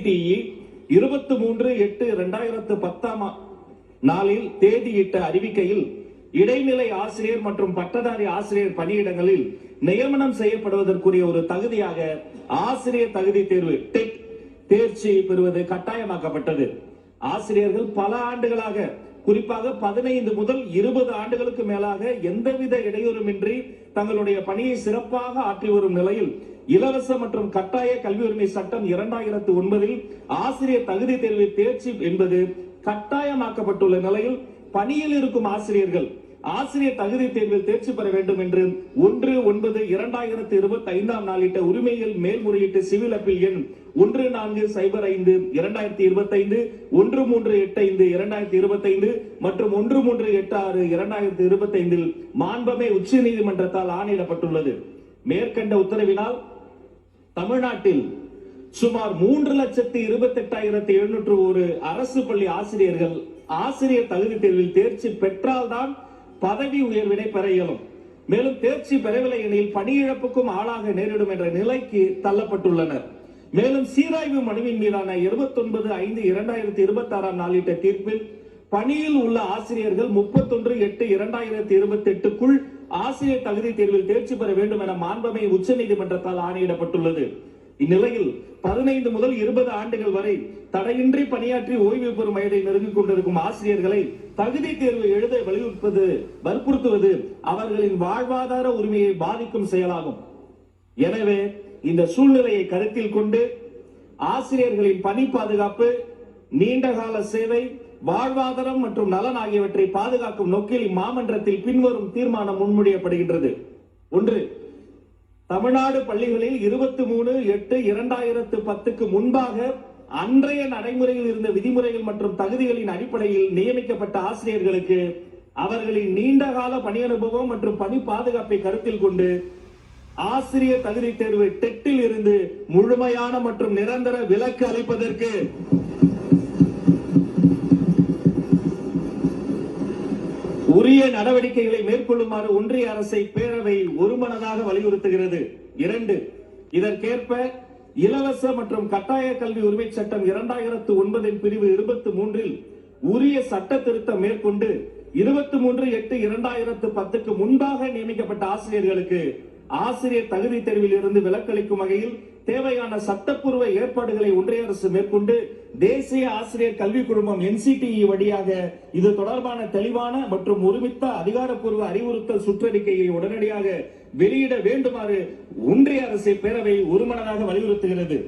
23/8/2010 நாளில் தேதியிட்ட அறிவிக்கையில் இடைநிலை ஆசிரியர் மற்றும் பட்டதாரி ஆசிரியர் பணியிடங்களில் நியமனம் செய்யப்படுவதற்குரிய ஒரு தகுதியாக ஆசிரியர் தகுதி தேர்வு டெட் தேர்ச்சி பெறுவது கட்டாயமாக்கப்பட்டது. ஆசிரியர்கள் பல ஆண்டுகளாக, குறிப்பாக 15 முதல் 20 ஆண்டுகளுக்கு மேலாக எந்தவித இடையூறுமின்றி தங்களுடைய பணியை சிறப்பாக ஆற்றி வரும் நிலையில் இலவச மற்றும் கட்டாய கல்வி உரிமை சட்டம் 2009 ஆசிரியர் தகுதி தேர்வு தேர்ச்சி என்பது கட்டாயமாக்கப்பட்டுள்ள நிலையில் பணியில் இருக்கும் ஆசிரியர்கள் ஆசிரியர் தகுதி தேர்வில் தேர்ச்சி பெற வேண்டும் என்று 1/9/2025 நாளிட்ட உரிமையில் மேல்முறையீட்டு சிவில் அப்பீல் எண் 1405/2025, 1385/2025 மற்றும் 1386/2025 மாண்புமிகு உச்சநீதிமன்றத்தால் ஆணையிடப்பட்டுள்ளது. மேற்கண்ட உத்தரவினால் தமிழ்நாட்டில் சுமார் 3,28,701 அரசு பள்ளி ஆசிரியர்கள் ஆசிரியர் தகுதி தேர்வில் தேர்ச்சி பெற்றால்தான் பதவி உயர்வினை பெற இயலும். மேலும் தேர்ச்சி பெறவில்லை எனில் பணியிழப்புக்கும் ஆளாக நேரிடும் என்ற நிலைக்கு தள்ளப்பட்டுள்ளனர். மேலும் சீராய்வு மனுவின் மீதான 29/5/2026 நாளிட்ட தீர்ப்பில் பணியில் உள்ள ஆசிரியர்கள் 31/8/2028க்குள் ஆசிரியர் தகுதி தேர்வில் தேர்ச்சி பெற வேண்டும் என மாண்புமிகு உச்சநீதிமன்றத்தால் ஆணையிடப்பட்டுள்ளது. இந்நிலையில் 15 முதல் 20 ஆண்டுகள் வரை தடையின்றி பணியாற்றி ஓய்வு பெறும் வயதை நெருங்கிக் கொண்டிருக்கும் ஆசிரியர்களை தகுதி தேர்வு எழுத வற்புறுத்துவது அவர்களின் வாழ்வாதார உரிமையை பாதிக்கும் செயலாகும். எனவே இந்த சூழ்நிலையை கருத்தில் கொண்டு ஆசிரியர்களின் பணி பாதுகாப்பு, நீண்டகால சேவை, வாழ்வாதாரம் மற்றும் நலன் ஆகியவற்றை பாதுகாக்கும் நோக்கில் இம்மாமன்றத்தில் பின்வரும் தீர்மானம் முன்மொழியப்படுகின்றது. 1. தமிழ்நாடு பள்ளிகளில் 23/8/2010 முன்பாக அன்றைய நடைமுறையில் இருந்த விதிமுறைகள் மற்றும் தகுதிகளின் அடிப்படையில் நியமிக்கப்பட்ட ஆசிரியர்களுக்கு அவர்களின் நீண்டகால பணி அனுபவம் மற்றும் பணி பாதுகாப்பை கருத்தில் கொண்டு ஆசிரியர் தகுதி தேர்வு டெட்டில் இருந்து முழுமையான மற்றும் நிரந்தர விலக்கு அளிப்பதற்கு உரிய நடவடிக்கைகளை மேற்கொள்ளுமாறு ஒன்றிய அரசை பேரவை ஒருமனதாக வலியுறுத்துகிறது. 2. இதற்கேற்ப இலவச மற்றும் கட்டாய கல்வி உரிமை சட்டம் 2009 பிரிவு 23 உரிய சட்ட திருத்தம் மேற்கொண்டு 23/8/2010 முன்பாக நியமிக்கப்பட்ட ஆசிரியர்களுக்கு ஆசிரியர் தகுதி தேர்வில் இருந்து விலக்களிக்கும் வகையில் தேவையான சட்டப்பூர்வ ஏற்பாடுகளை ஒன்றிய அரசு மேற்கொண்டு தேசிய ஆசிரியர் கல்வி குழுமம் NCTE வழியாக இது தொடர்பான தெளிவான மற்றும் ஒருமித்த அதிகாரப்பூர்வ அறிவுறுத்தல் சுற்றறிக்கையை உடனடியாக வெளியிட வேண்டுமாறு ஒன்றிய அரசை பேரவை ஒருமனதாக வலியுறுத்துகிறது.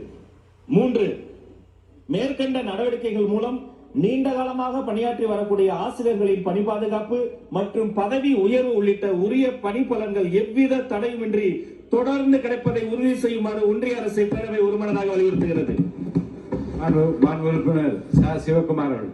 3. மேற்கண்ட நடவடிக்கைகள் மூலம் நீண்ட காலமாக பணியாற்றி வரக்கூடிய ஆசிரியர்களின் பணி பாதுகாப்பு மற்றும் பதவி உயர்வு உள்ளிட்ட உரிய பணி பலன்கள் எவ்வித தடையுமின்றி தொடர்ந்து கிடைப்பதை உறுதி செய்யுமாறு ஒன்றிய அரசை பேரவை ஒருமனதாக வலியுறுத்துகிறது. மாண்பு உறுப்பினர் சிவகுமார்.